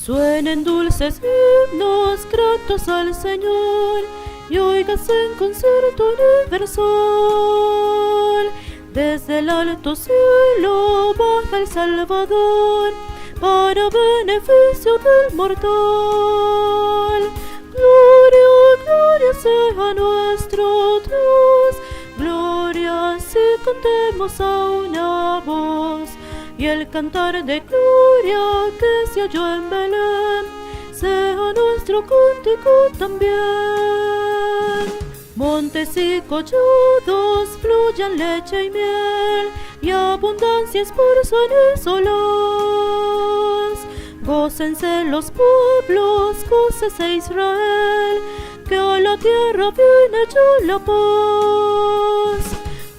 Suenen dulces himnos gratos al Señor y oígase en concierto universal. Desde el alto cielo baja el Salvador para beneficio del mortal. Gloria, gloria sea nuestro Dios, gloria si cantemos a una voz. Y el cantar de gloria que se oyó en Belén sea nuestro cántico también. Montes y collados fluyan leche y miel, y abundancia esfuerzan y solaz. Gócense los pueblos, gócese Israel, que a la tierra viene ya la paz.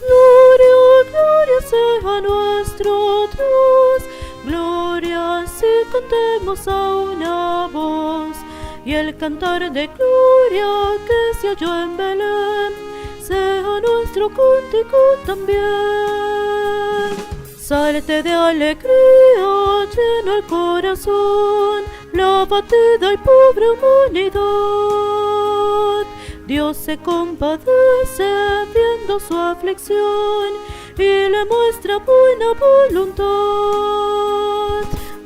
Gloria, gloria sea nuestro Dios, gloria si cantemos a una voz. Y el cantar de gloria que se oyó en Belén sea nuestro cántico también. Salte de alegría, lleno el corazón, la batida y pobre humanidad. Dios se compadece viendo su aflicción y le muestra buena voluntad.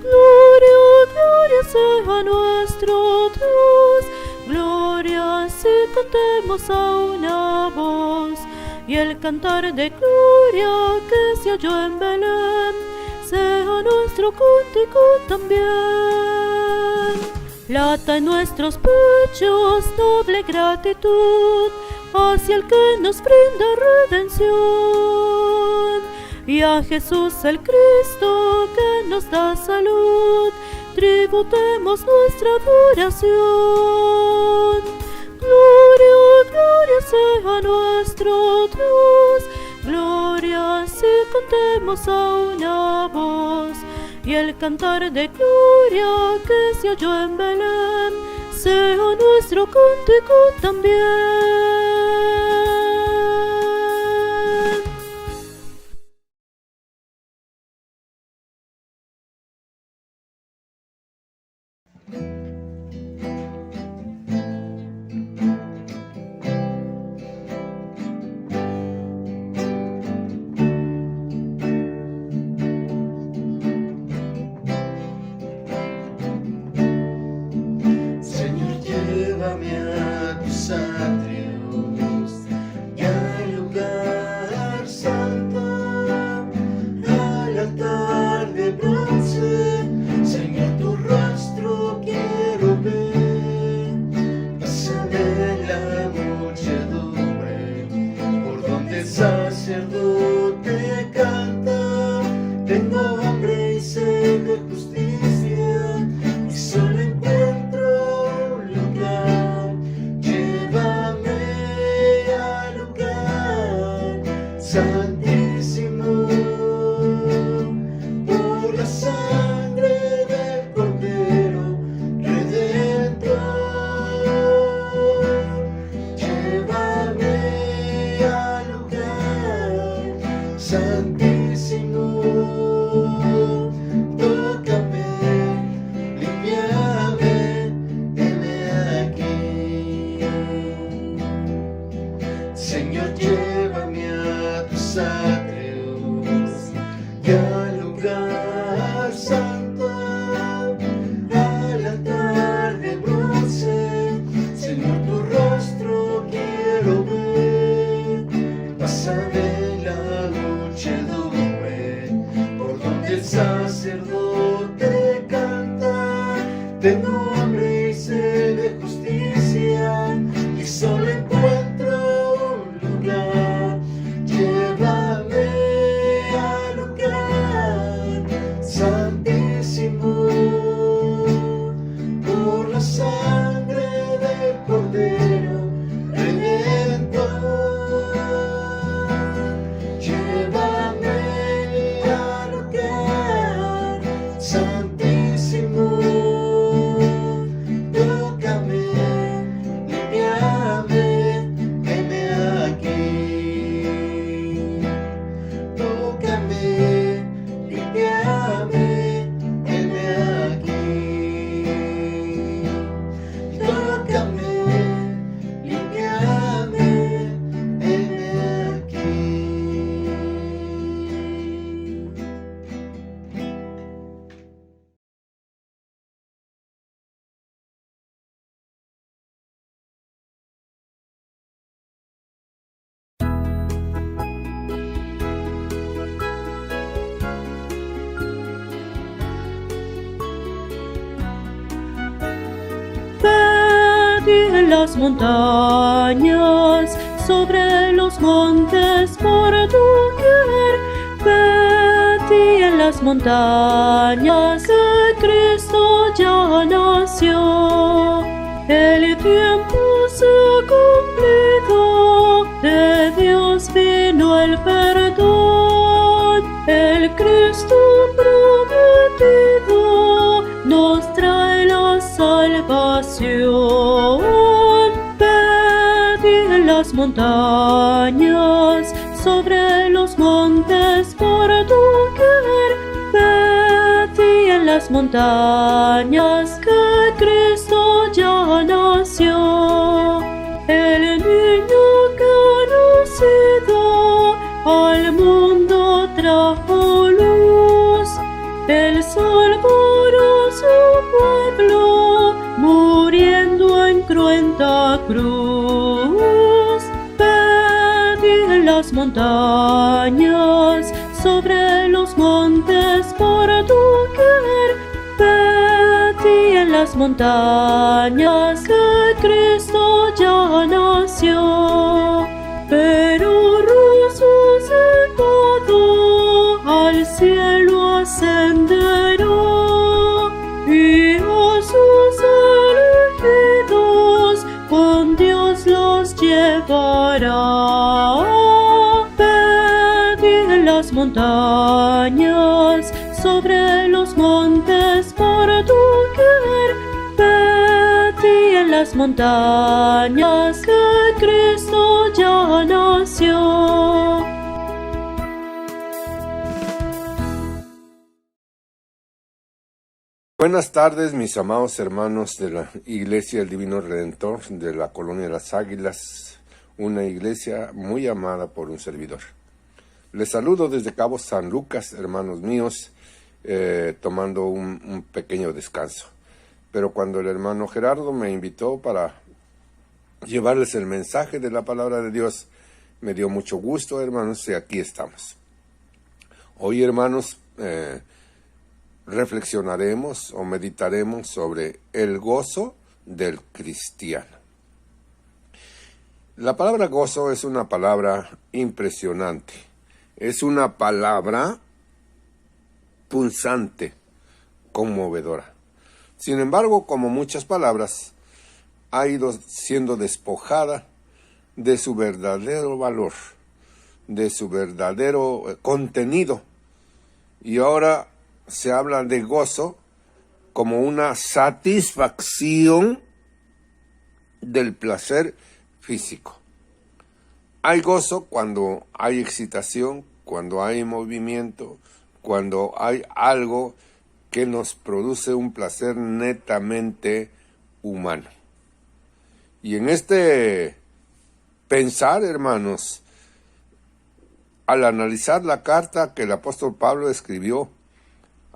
Gloria, gloria sea nuestro Dios, gloria si cantemos a una voz. Y el cantar de gloria que se oyó en Belén sea nuestro cántico también. Lata en nuestros pechos noble gratitud hacia el que nos brinda redención. Y a Jesús el Cristo que nos da salud, tributemos nuestra adoración. Gloria, gloria sea nuestro Dios, gloria si cantemos a una voz. Y el cantar de gloria que se oyó en Belén sea nuestro cántico también. Señor, llévame a tus atrios. Tengo hambre y sed de justicia y solo encuentro un lugar. Llévame al lugar santísimo por la sangre del Cordero Redentor. Llévame al lugar santísimo. Tócame, limpiame, heme aquí. Tócame, limpiame, heme aquí. Tócame, limpiame, heme aquí. Perdí en las montañas, sobre los montes por doquier. Perdí en las montañas, que Cristo ya nació. El tiempo se ha cumplido, de Dios vino el perdón. El Cristo prometido nos trae la salvación. Perdí en las montañas, sobre los montes por doquier. Perdí en las montañas, que Cristo ya nació. El niño que ha nacido al mundo trajo luz. El Salvador a su pueblo, muriendo en cruenta cruz. Perdí en las montañas, sobre los montes por doquier. Perdí en las montañas, que Cristo ya nació. Pero resucitado al cielo ascenderá, y a sus elegidos con Dios los llevará. Perdí en las montañas, sobre los montes por doquier. Perdí en las montañas, que Cristo ya nació. Buenas tardes, mis amados hermanos de la Iglesia del Divino Redentor de la Colonia de las Águilas, una iglesia muy amada por un servidor. Les saludo desde Cabo San Lucas, hermanos míos, tomando un pequeño descanso. Pero cuando el hermano Gerardo me invitó para llevarles el mensaje de la palabra de Dios, me dio mucho gusto, hermanos, y aquí estamos. Hoy, hermanos, reflexionaremos o meditaremos sobre el gozo del cristiano. La palabra gozo es una palabra impresionante. Es una palabra punzante, conmovedora. Sin embargo, como muchas palabras, ha ido siendo despojada de su verdadero valor, de su verdadero contenido. Y ahora se habla de gozo como una satisfacción del placer físico. Hay gozo cuando hay excitación, cuando hay movimiento, cuando hay algo que nos produce un placer netamente humano. Y en este pensar, hermanos, al analizar la carta que el apóstol Pablo escribió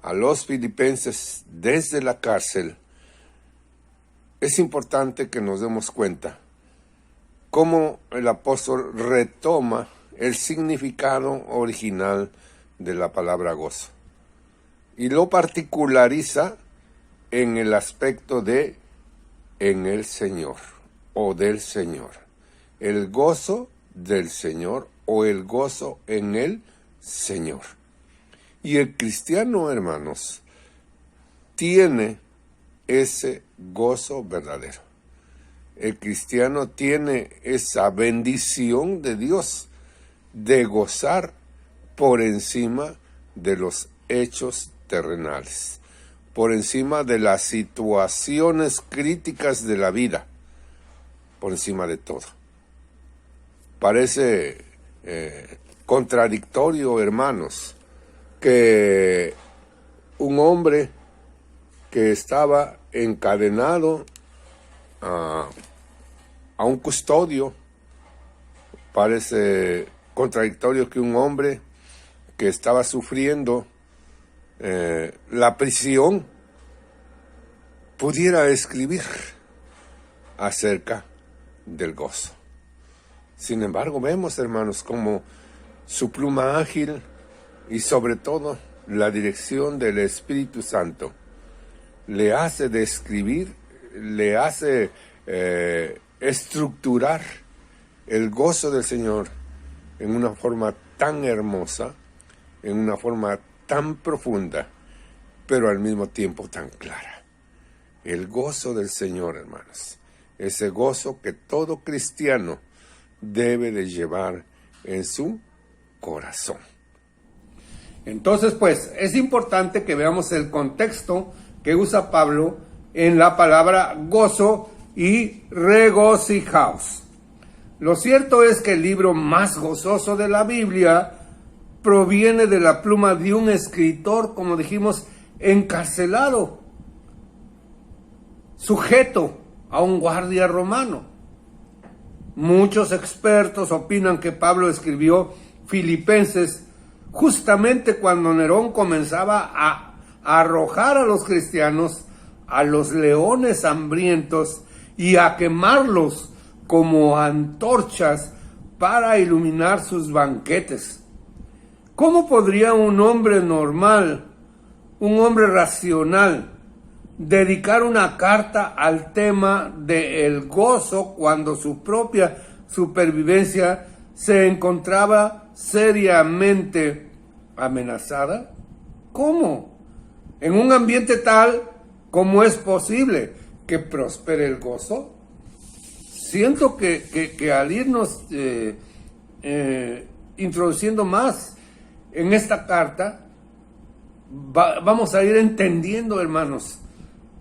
a los filipenses desde la cárcel, es importante que nos demos cuenta cómo el apóstol retoma el significado original de la palabra gozo y lo particulariza en el aspecto de en el Señor o del Señor. El gozo del Señor o el gozo en el Señor. Y el cristiano, hermanos, tiene ese gozo verdadero. El cristiano tiene esa bendición de Dios de gozar por encima de los hechos terrenales, por encima de las situaciones críticas de la vida, por encima de todo. Parece contradictorio, hermanos, que un hombre que estaba encadenado a un custodio, parece contradictorio que un hombre que estaba sufriendo la prisión pudiera escribir acerca del gozo. Sin embargo, vemos, hermanos, como su pluma ágil y sobre todo la dirección del Espíritu Santo le hace describir, le hace estructurar el gozo del Señor en una forma tan hermosa, en una forma tan profunda, pero al mismo tiempo tan clara. El gozo del Señor, hermanos, ese gozo que todo cristiano debe de llevar en su corazón. Entonces, pues, es importante que veamos el contexto que usa Pablo en la palabra gozo y regocijaos. Lo cierto es que el libro más gozoso de la Biblia proviene de la pluma de un escritor, como dijimos, encarcelado, sujeto a un guardia romano. Muchos expertos opinan que Pablo escribió Filipenses justamente cuando Nerón comenzaba a arrojar a los cristianos a los leones hambrientos y a quemarlos como antorchas para iluminar sus banquetes. ¿Cómo podría un hombre normal, un hombre racional, dedicar una carta al tema del gozo cuando su propia supervivencia se encontraba seriamente amenazada? ¿Cómo? En un ambiente tal, ¿cómo es posible que prospere el gozo? Siento que al irnos introduciendo más en esta carta, vamos a ir entendiendo, hermanos,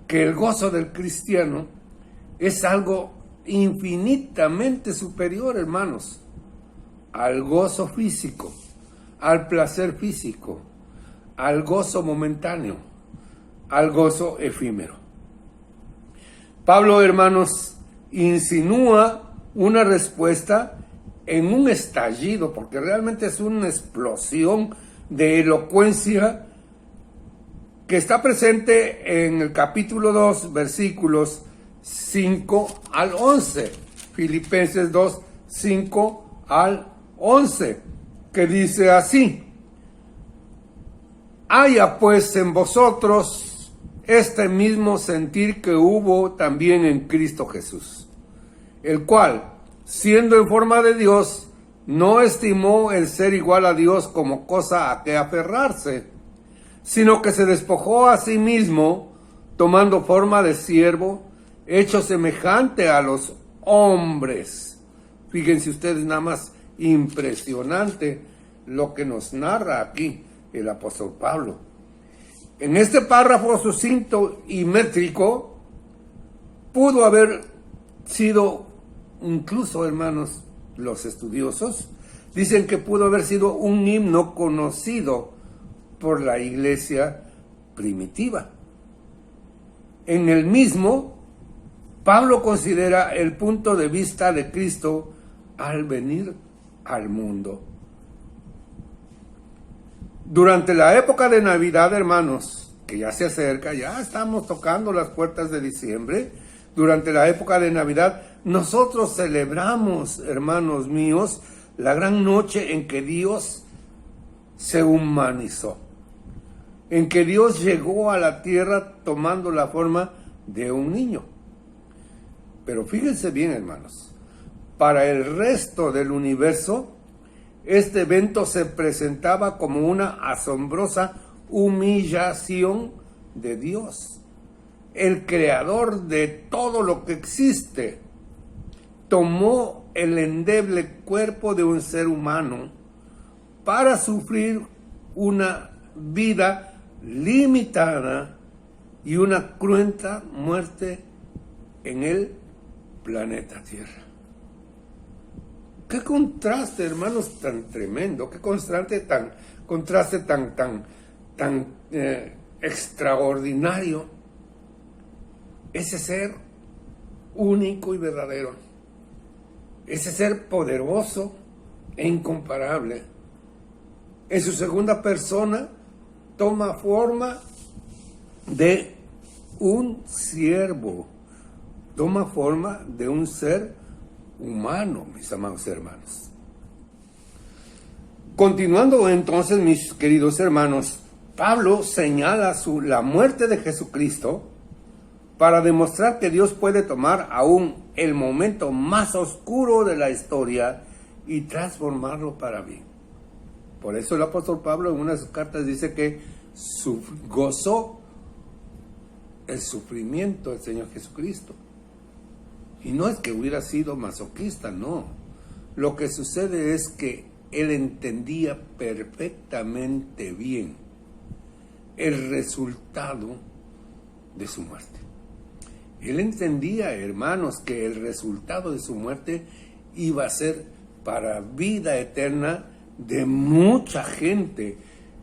que el gozo del cristiano es algo infinitamente superior, hermanos, al gozo físico, al placer físico, al gozo momentáneo, al gozo efímero. Pablo, hermanos, insinúa una respuesta en un estallido, porque realmente es una explosión de elocuencia que está presente en el capítulo 2, versículos 5 al 11. Filipenses 2, 5 al 11, que dice así: haya pues en vosotros este mismo sentir que hubo también en Cristo Jesús, el cual, siendo en forma de Dios, no estimó el ser igual a Dios como cosa a que aferrarse, sino que se despojó a sí mismo, tomando forma de siervo, hecho semejante a los hombres. Fíjense ustedes nada más, impresionante lo que nos narra aquí el apóstol Pablo. En este párrafo sucinto y métrico, pudo haber sido, incluso, hermanos, los estudiosos dicen que pudo haber sido un himno conocido por la iglesia primitiva. En el mismo, Pablo considera el punto de vista de Cristo al venir al mundo. Durante la época de Navidad, hermanos, que ya se acerca, ya estamos tocando las puertas de diciembre, durante la época de Navidad, nosotros celebramos, hermanos míos, la gran noche en que Dios se humanizó. en que Dios llegó a la tierra tomando la forma de un niño. Pero fíjense bien, hermanos, para el resto del universo, este evento se presentaba como una asombrosa humillación de Dios, el creador de todo lo que existe. Tomó el endeble cuerpo de un ser humano para sufrir una vida limitada y una cruenta muerte en el planeta Tierra. Qué contraste, hermanos, tan tremendo, qué contraste tan extraordinario. Ese ser único y verdadero, ese ser poderoso e incomparable, en su segunda persona toma forma de un siervo, toma forma de un ser humano, mis amados hermanos. Continuando entonces, mis queridos hermanos, Pablo señala la muerte de Jesucristo para demostrar que Dios puede tomar aún el momento más oscuro de la historia y transformarlo para bien. Por eso el apóstol Pablo en una de sus cartas dice que gozó el sufrimiento del Señor Jesucristo. Y no es que hubiera sido masoquista, no. Lo que sucede es que él entendía perfectamente bien el resultado de su muerte. Él entendía, hermanos, que el resultado de su muerte iba a ser para vida eterna de mucha gente.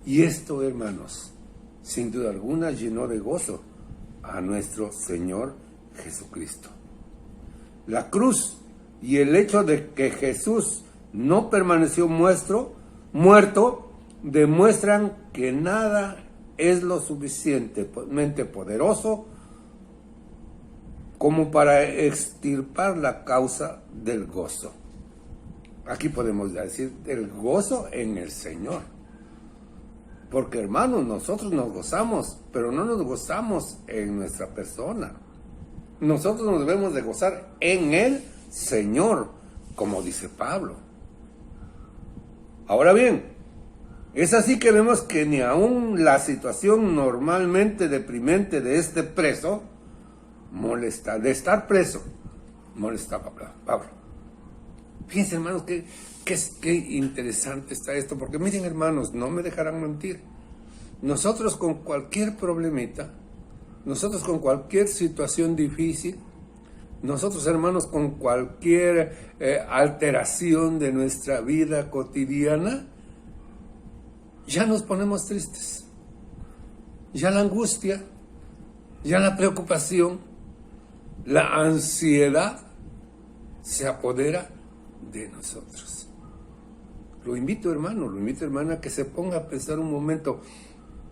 Y esto, hermanos, sin duda alguna llenó de gozo a nuestro Señor Jesucristo. La cruz y el hecho de que Jesús no permaneció muerto demuestran que nada es lo suficientemente poderoso como para extirpar la causa del gozo. Aquí podemos decir el gozo en el Señor. Porque, hermanos, nosotros nos gozamos, pero no nos gozamos en nuestra persona. Nosotros nos debemos de gozar en el Señor, como dice Pablo. Ahora bien, es así que vemos que ni aún la situación normalmente deprimente de este preso de estar preso, molestaba a Pablo. Fíjense, hermanos, qué interesante está esto, porque miren, hermanos, no me dejarán mentir. Nosotros con cualquier problemita, nosotros con cualquier situación difícil, nosotros, hermanos, con cualquier alteración de nuestra vida cotidiana, ya nos ponemos tristes. Ya la angustia, ya la preocupación, la ansiedad se apodera de nosotros. Lo invito, hermano, hermana, que se ponga a pensar un momento,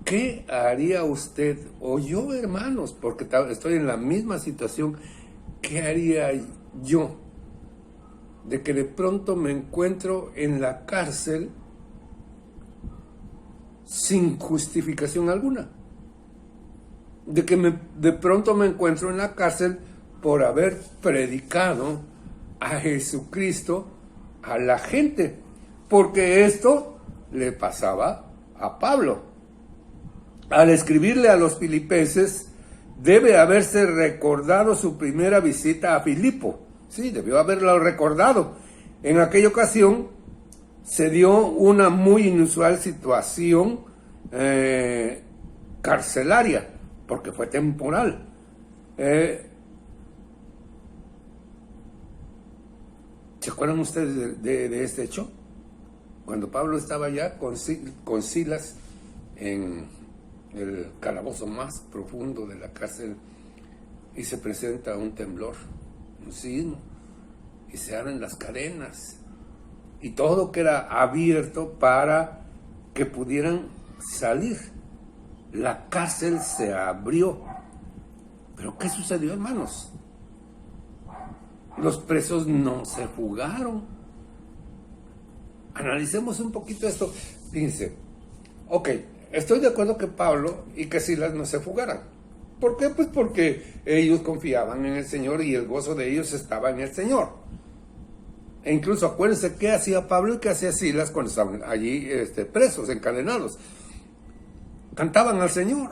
¿qué haría usted o yo, hermanos? Porque estoy en la misma situación. ¿Qué haría yo de que de pronto me encuentro en la cárcel sin justificación alguna? De que de pronto me encuentro en la cárcel por haber predicado a Jesucristo a la gente, porque esto le pasaba a Pablo. Al escribirle a los filipenses, debe haberse recordado su primera visita a Filipo. Sí, debió haberlo recordado. En aquella ocasión se dio una muy inusual situación carcelaria, porque fue temporal. ¿Se acuerdan ustedes de este hecho? Cuando Pablo estaba allá con Silas en el calabozo más profundo de la cárcel, y se presenta un temblor, un sismo, y se abren las cadenas, y todo queda abierto para que pudieran salir. La cárcel se abrió. ¿Pero qué sucedió, hermanos? Los presos no se fugaron. Analicemos un poquito esto. Fíjense, ok, estoy de acuerdo que Pablo y que Silas no se fugaran. ¿Por qué? Pues porque ellos confiaban en el Señor y el gozo de ellos estaba en el Señor. E incluso acuérdense qué hacía Pablo y qué hacía Silas cuando estaban allí presos, encadenados. Cantaban al Señor,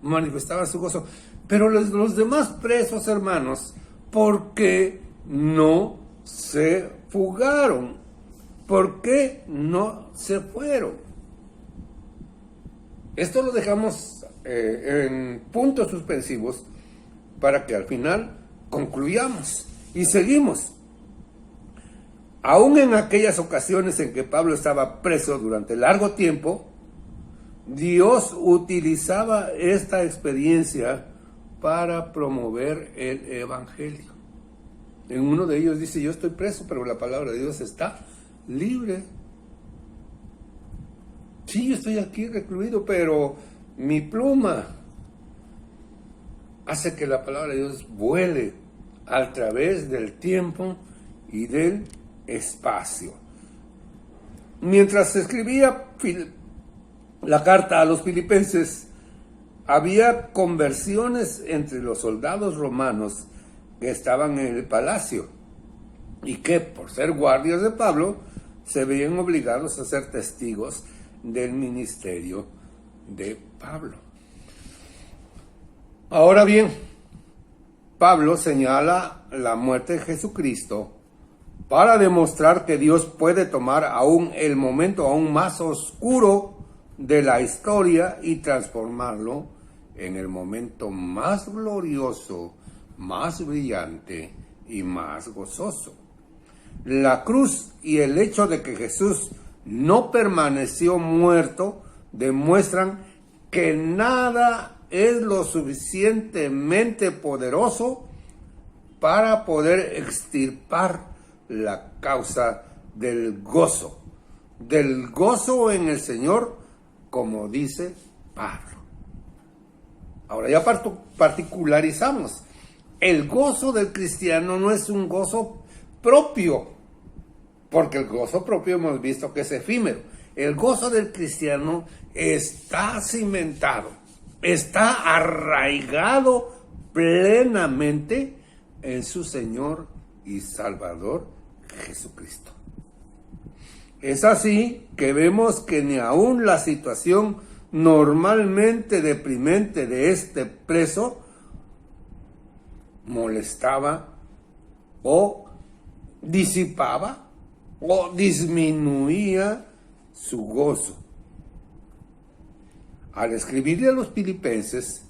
manifestaban su gozo. Pero los demás presos, hermanos, ¿por qué no se fugaron? ¿Por qué no se fueron? Esto lo dejamos en puntos suspensivos para que al final concluyamos y seguimos. Aún en aquellas ocasiones en que Pablo estaba preso durante largo tiempo, Dios utilizaba esta experiencia para promover el evangelio. En uno de ellos dice: yo estoy preso, pero la palabra de Dios está libre. Sí, yo estoy aquí recluido, pero mi pluma hace que la palabra de Dios vuele a través del tiempo y del espacio. Mientras se escribía la carta a los filipenses, había conversiones entre los soldados romanos que estaban en el palacio y que, por ser guardias de Pablo, se veían obligados a ser testigos del ministerio de Pablo. Ahora bien, Pablo señala la muerte de Jesucristo para demostrar que Dios puede tomar aún el momento aún más oscuro de la historia y transformarlo en el momento más glorioso, más brillante y más gozoso. La cruz y el hecho de que Jesús no permaneció muerto demuestran que nada es lo suficientemente poderoso para poder extirpar la causa del gozo en el Señor, como dice Pablo. Ahora ya particularizamos. El gozo del cristiano no es un gozo propio, porque el gozo propio hemos visto que es efímero. El gozo del cristiano está cimentado, está arraigado plenamente en su Señor y Salvador Jesucristo. Es así que vemos que ni aún la situación normalmente deprimente de este preso molestaba o disipaba o disminuía su gozo. Al escribirle a los filipenses,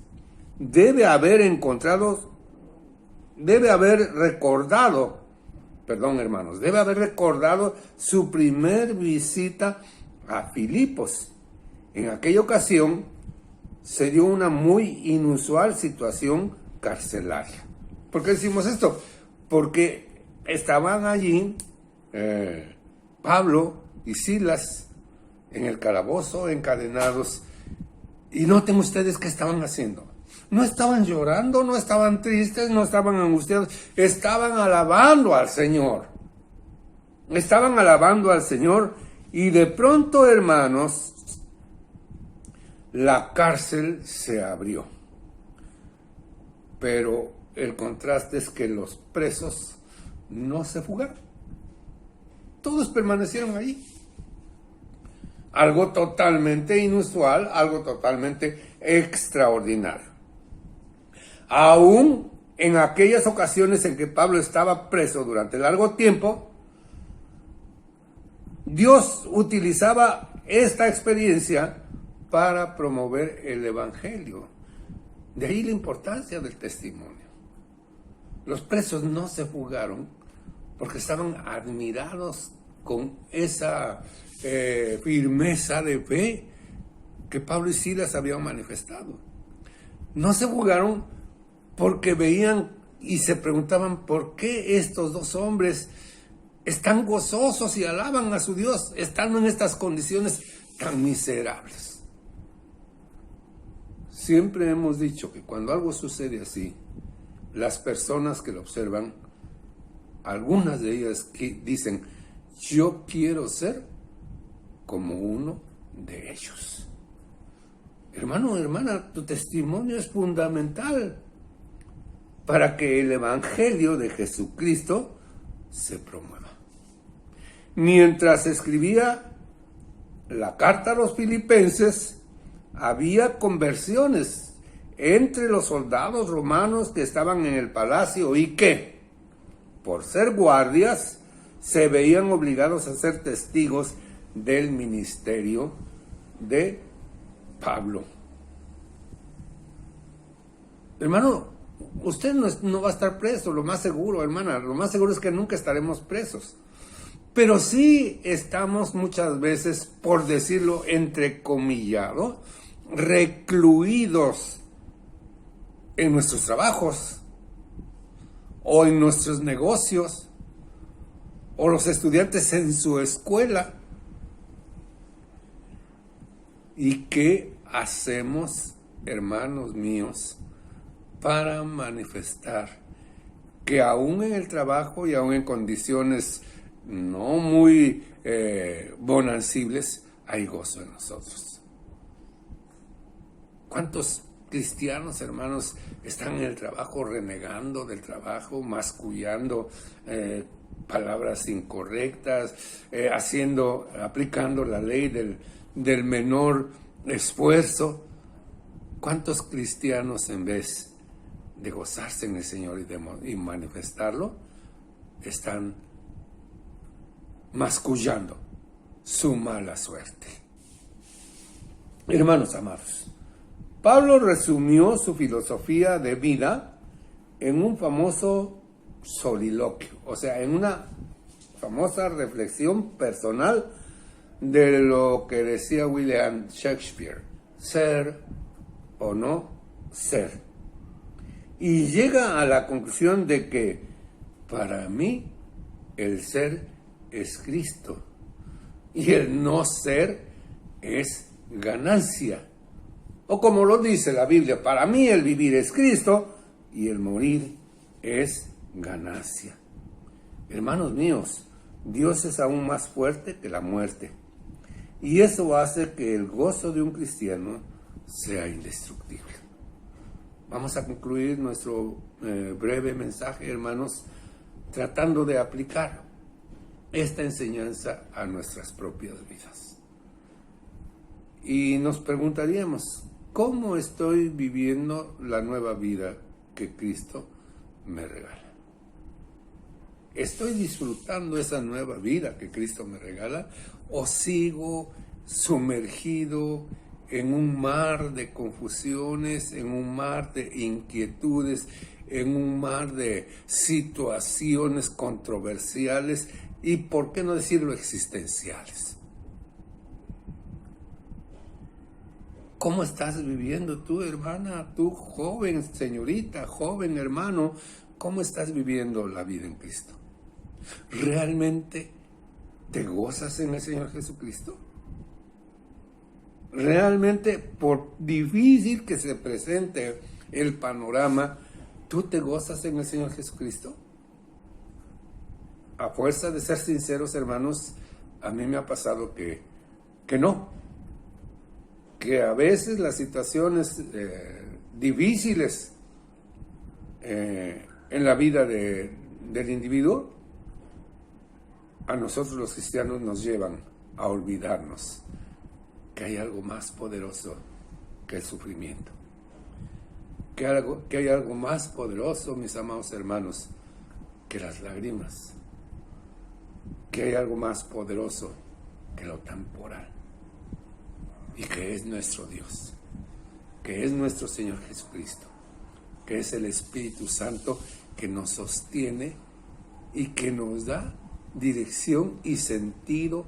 debe haber recordado su primer visita a Filipos. En aquella ocasión se dio una muy inusual situación carcelaria. ¿Por qué decimos esto? Porque estaban allí Pablo y Silas en el calabozo, encadenados, y noten ustedes qué estaban haciendo. No estaban llorando, no estaban tristes, no estaban angustiados, estaban alabando al Señor. Estaban alabando al Señor y de pronto, hermanos, la cárcel se abrió. Pero el contraste es que los presos no se fugaron. Todos permanecieron allí. Algo totalmente inusual, algo totalmente extraordinario. Aún en aquellas ocasiones en que Pablo estaba preso durante largo tiempo, Dios utilizaba esta experiencia para promover el evangelio. De ahí la importancia del testimonio. Los presos no se fugaron porque estaban admirados con esa firmeza de fe que Pablo y Silas habían manifestado. No se fugaron porque veían y se preguntaban por qué estos dos hombres están gozosos y alaban a su Dios estando en estas condiciones tan miserables. Siempre hemos dicho que cuando algo sucede así, las personas que lo observan, algunas de ellas que dicen: yo quiero ser como uno de ellos. Hermano, hermana, tu testimonio es fundamental para que el Evangelio de Jesucristo se promueva. Mientras escribía la carta a los filipenses, había conversiones entre los soldados romanos que estaban en el palacio y que, por ser guardias, se veían obligados a ser testigos del ministerio de Pablo. Hermano, usted no va a estar preso, lo más seguro, hermana, lo más seguro es que nunca estaremos presos. Pero sí estamos muchas veces, por decirlo entrecomillado, recluidos en nuestros trabajos o en nuestros negocios o los estudiantes en su escuela. ¿Y qué hacemos, hermanos míos, para manifestar que aún en el trabajo y aún en condiciones no muy bonancibles, hay gozo en nosotros? ¿Cuántos cristianos, hermanos, están en el trabajo renegando del trabajo, mascullando palabras incorrectas, aplicando la ley del menor esfuerzo? ¿Cuántos cristianos, en vez de gozarse en el Señor y manifestarlo, están mascullando su mala suerte? Hermanos amados, Pablo resumió su filosofía de vida en un famoso soliloquio, o sea, en una famosa reflexión personal de lo que decía William Shakespeare: ser o no ser. Y llega a la conclusión de que para mí el ser es Cristo y el no ser es ganancia. O como lo dice la Biblia, para mí el vivir es Cristo y el morir es ganancia. Hermanos míos, Dios es aún más fuerte que la muerte. Y eso hace que el gozo de un cristiano sea indestructible. Vamos a concluir nuestro breve mensaje, hermanos, tratando de aplicar esta enseñanza a nuestras propias vidas. Y nos preguntaríamos, ¿cómo estoy viviendo la nueva vida que Cristo me regala? ¿Estoy disfrutando esa nueva vida que Cristo me regala o sigo sumergido en un mar de confusiones, en un mar de inquietudes, en un mar de situaciones controversiales y, por qué no decirlo, existenciales? ¿Cómo estás viviendo tú, hermana, tú, joven señorita, joven hermano? ¿Cómo estás viviendo la vida en Cristo? ¿Realmente te gozas en el Señor Jesucristo? ¿Realmente, por difícil que se presente el panorama, tú te gozas en el Señor Jesucristo? A fuerza de ser sinceros, hermanos, a mí me ha pasado que no. Que a veces las situaciones difíciles en la vida del individuo, a nosotros los cristianos nos llevan a olvidarnos que hay algo más poderoso que el sufrimiento. Que hay algo más poderoso, mis amados hermanos, que las lágrimas. Que hay algo más poderoso que lo temporal. Y que es nuestro Dios, que es nuestro Señor Jesucristo, que es el Espíritu Santo que nos sostiene y que nos da dirección y sentido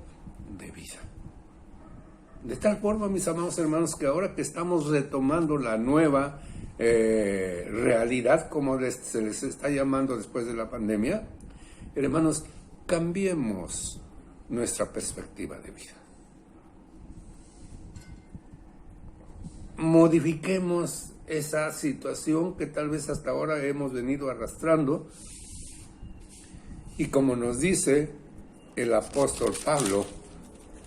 de vida. De tal forma, mis amados hermanos, que ahora que estamos retomando la nueva realidad, como se les está llamando después de la pandemia, hermanos, cambiemos nuestra perspectiva de vida. Modifiquemos esa situación que tal vez hasta ahora hemos venido arrastrando, y como nos dice el apóstol Pablo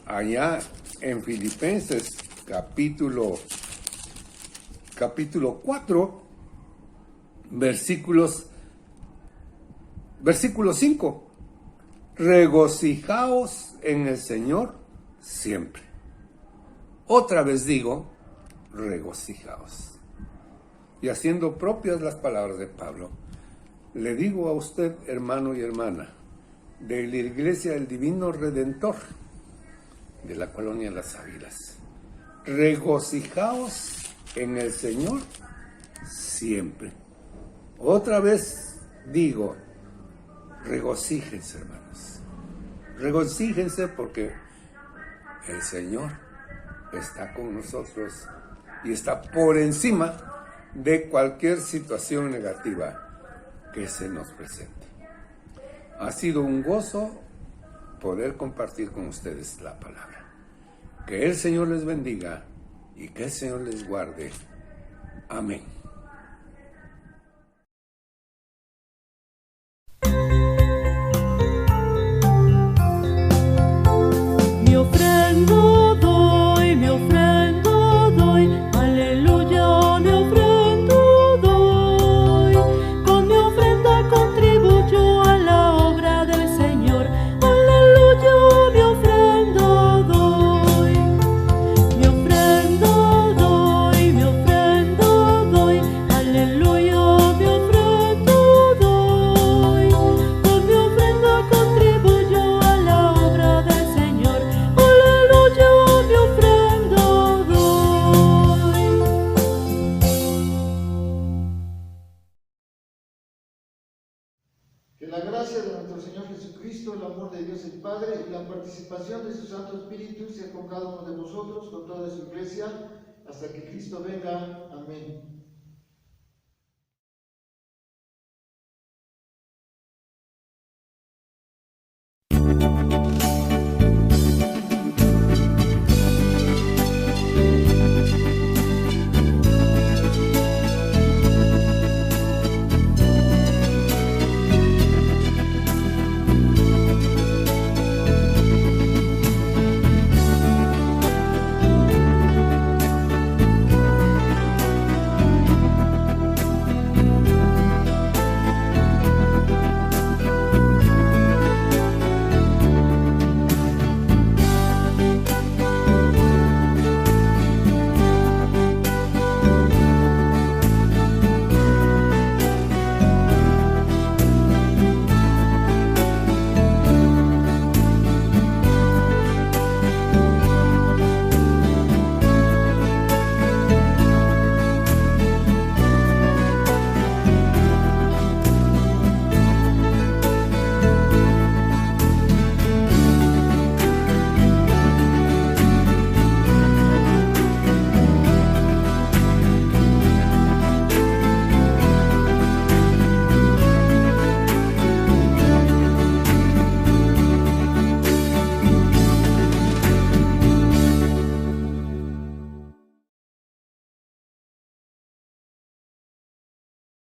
allá en Filipenses capítulo capítulo 4, versículo 5. Regocijaos en el Señor siempre. Otra vez digo, regocijaos. Y haciendo propias las palabras de Pablo, le digo a usted, hermano y hermana, de la Iglesia del Divino Redentor, de la Colonia Las Águilas, regocijaos en el Señor siempre. Otra vez digo, regocíjense, hermanos. Regocíjense porque el Señor está con nosotros y está por encima de cualquier situación negativa que se nos presente. Ha sido un gozo poder compartir con ustedes la palabra. Que el Señor les bendiga y que el Señor les guarde. Amén. Mi ofrenda doy, aleluya, mi ofrenda doy. Con mi ofrenda contribuyo a la obra del Señor, aleluya, mi ofrenda doy. Mi ofrenda doy, aleluya, mi ofrenda doy. Con mi ofrenda contribuyo a la obra del Señor, aleluya, mi ofrenda doy. Que la gracia de nuestro Señor Jesucristo, el amor de Dios el Padre y la participación de su Santo Espíritu sea con cada uno de vosotros, con toda su iglesia, hasta que Cristo venga. Amén.